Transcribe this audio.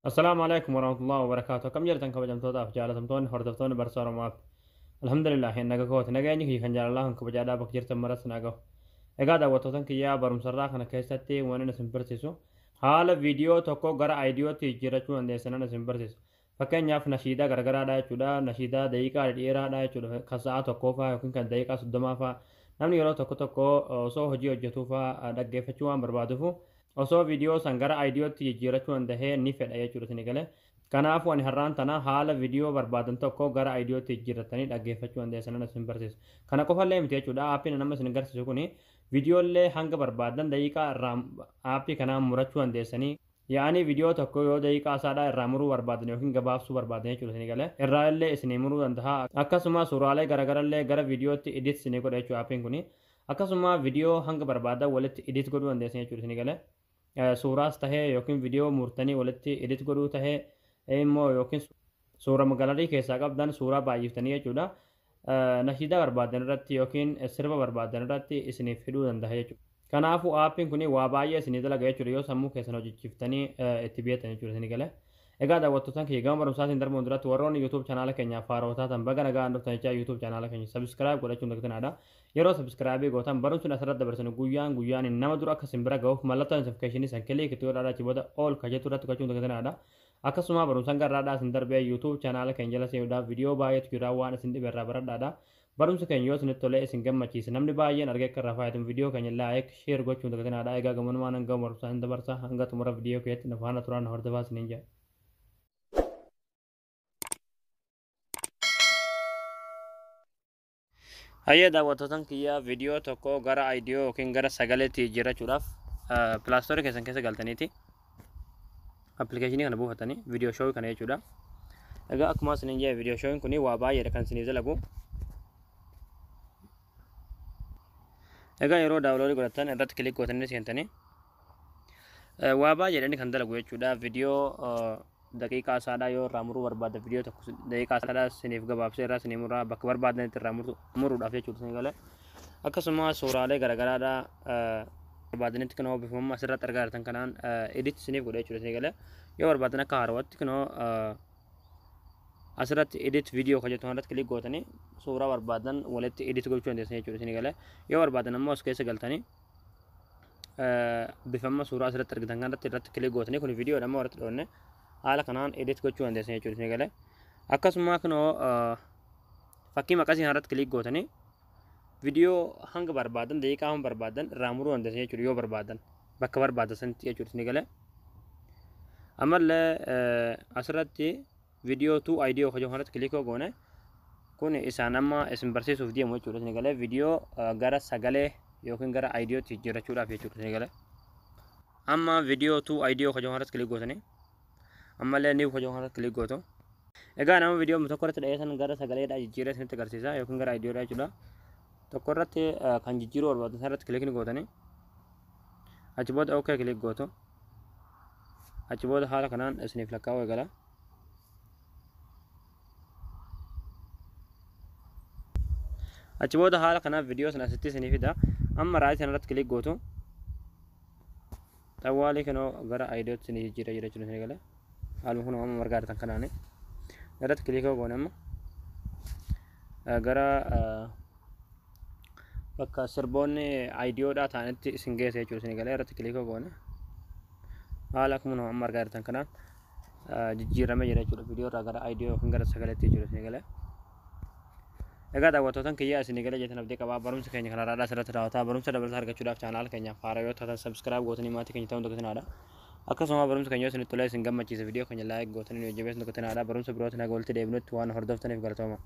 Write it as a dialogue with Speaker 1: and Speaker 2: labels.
Speaker 1: السلام عليكم ورحمة الله وبركاته. كم جرتن كبجمتوتا في جالتمتون هردفتون برسارة مات. الحمد لله إن نجاكوت نجاني هي كان جال الله كبجادا بكجرت مرس نجاو. إجادا وتوتن كيا برم سراخ أنا كيستي وانا نسمبرتيسو. حال فيديو توكو غرا ايديو تيجيرتشو عند سنة نسمبرتيسو. فكان ياف نشيدا غرغرا دا چودا نشيدا دقيقة ديرا دا چودا خساعة توكو فا يمكن كان دقيقة سدما فا نمني يرو توكو توكو سو هجي هجتو فا دقيفتشوان بربادفو osoo viidiyoo san gara aayidiyootti jijjiirachuu dandahee ni fedha jechuudha isin galee kanaafuu ani har'aan tana haala viidiyoo barbaadan tokko gara aayidiyootti jijjiirratanii dhaggeeffachuu dandeessan isin barsiisa kana qofallee miti jechuudha aappiin nama isin agarsiisu kuni viidiyoolee hanga barbaadan daqiiqaa irraa aappii kanaan murachuu dandeessanii yaani viidiyoo tokko yoo daqiiqaa isaadhaa irraa muruu barbaadan yookiin gabaabsuu barbaadan jechuudha isin galee irraa illee isinii muruu danda'a akkasuma suuraalee garagarallee gara viidiyootti edit isinii godha jechuudha aappiin kuni akkasuma viidiyoo hanga barbaadan walitti edit godhuu dandeessan jechuudha isin galee suuraas tahee yookiin viidiyoo murtanii walitti edit godhuu tahee immoo yookiin suura magaalaa keessaa qabdan suuraa baay'iftanii jechuudha nashiida barbaadan irratti yookiin sirba barbaadan irratti isiniif hidhuu danda'a jechuudha. Kanaafuu aappiin kun waa baay'ee isinii dalaga jechuudha yoo sammuu keessan hojjechiiftanii itti beektan jechuudha isinii galee. Egaa daawwattootaan kiyya gama barumsaatiin darbuun duratti warroonni YouTube chanaala keenyaaf faaraa taatan baga nagaan dhuftan jechaa YouTube chanaala keenya subscribe godhachuun dagtanaadha. Yeroo subscribe gootan barumsuun asirratti dabarsan guyyaan nama dura akka simbira ga'uuf mallattoo notification san kilik itti godhaadhaa achi booda all kajetu irratti gochuun dagtanaadha. Akkasuma barumsaan garraadhaa isin darbee YouTube chanaala keenya jala seenuudhaaf viidiyoo baay'eetu jira waan isin dhibe irraa baradhaadha. Barumsa keenya yoo isinitti tolee isin gammachiise namni baay'een argee akka irraa fayyadamu viidiyoo keenya like share gochuun dagtanaadha. Egaa gamunumaan hanga barumsaan dabarsa hanga xumura viidiyoo keessatti na faana turaan hordofaa isiniin jedha. Hayyee daawwattootaan kiyya viidiyoo tokko gara aayidiyoo yookiin gara sagaleetti jijjiirrachuudhaaf pilaastorii keessan keessa galtaniiti appilikeeshinii kana buufatanii viidiyoo shoo'ii kana jechuudha. Egaa akkuma isiniin jedhe viidiyoo shoo'iin kun waa baay'eedha kan isiniif dalagu. Egaa yeroo daawunloodii godhattan irratti kilik gootanii seentanii waa baay'eedha inni kan dalagu jechuudha. Viidiyoo daqiiqaa isaadhaa yoo irraa muruu barbaadda viidiyoo tokko daqiiqaa isaadhaa isiniif gabaabsee irraa isinii muraa bakka barbaadanitti irraa muruudhaaf jechuudha isin galee akkasuma suuraalee garaagaraadhaa barbaadanitti kan bifamuma asirratti argaa jirtan kanaan edit isiniif godha jechuudha isin galee yoo barbaadan akka haarawatti kan asirratti edit viidiyoo kan jettu irratti kilik gootanii suuraa barbaadan walitti edit gochuu dandeessan jechuudha isin galee yoo barbaadan ammoo as keessa galtanii bifamuma suuraa asirratti argitan kanarratti kilik gootanii kun viidiyoodha ammoo irratti dhoonne haala kanaan edit gochuu dandeessan jechuudha isin galee akkasuma kunoo fakkii maqasii irratti kilik gootanii viidiyoo hanga barbaadan daqiiqaa hanga barbaadan irraa muruu dandeessan jechuudha yoo barbaadan bakka barbaadan sanitti jechuudha isin galee ammallee asirratti viidiyoo tu aayidiyoo hojii irratti kilik goone kun isaan amma isin barsiisuuf deemu jechuudha isin galee viidiyoo gara sagalee yookiin gara aayidiyootti jijjiirrachuudhaaf jechuudha isin galee amma viidiyoo tu aayidiyoo hojii irratti kilik gootanii ammallee ni hojii irratti kilik gootu. Egaa nama viidiyoo tokko irratti dhiyeessan gara sagaleedhaa jijjiiree isinitti agarsiisa yookiin gara aayidiyoodhaa jechuudha. Tokko irratti kan jijjiiruu barbaadan irratti kilik ni gootanii achi booda OK kilik gootu. Achi booda haala kanaan isiniif lakkaa'uu eegala. Achi booda haala kanaan viidiyoo sana asitti isiniif fida. Amma raayii sana irratti kilik gootu. Xawwaalii kanoo gara aayidiyootti isinii jijjiiree jira jechuudha isin galee. Haaluma kun amma margaa jirtan kanaani irratti kilik goone amma gara bakka sirboonni aayidiyoodhaa ta'anitti isin geessa jechuudha isin galee irratti kilik goone haala akkuma amma margaa jirtan kanaan jijjiiramee jira jechuudha viidiyoo irraa gara aayidiyoo yookiin gara sagaleetti jechuudha isin galee. Egaa daawwattootaan kiyyaa isin galee jettan abdii qabaa barumsa keenya kanarraa asirratti raawwataa barumsa dabalataa argachuudhaaf chaanaala keenyaaf haaraa yoo taatan subscribe gootanii maatii keenya ta'uun dagatinadha. Akkasuma barumsa keenya isinitti tolee isin gammachiise viidiyoo keenya like gootanii nu jabeessuun dagatinadha. Barumsa birootiin haga walitti deebinutti waan hordoftaniif galatooma.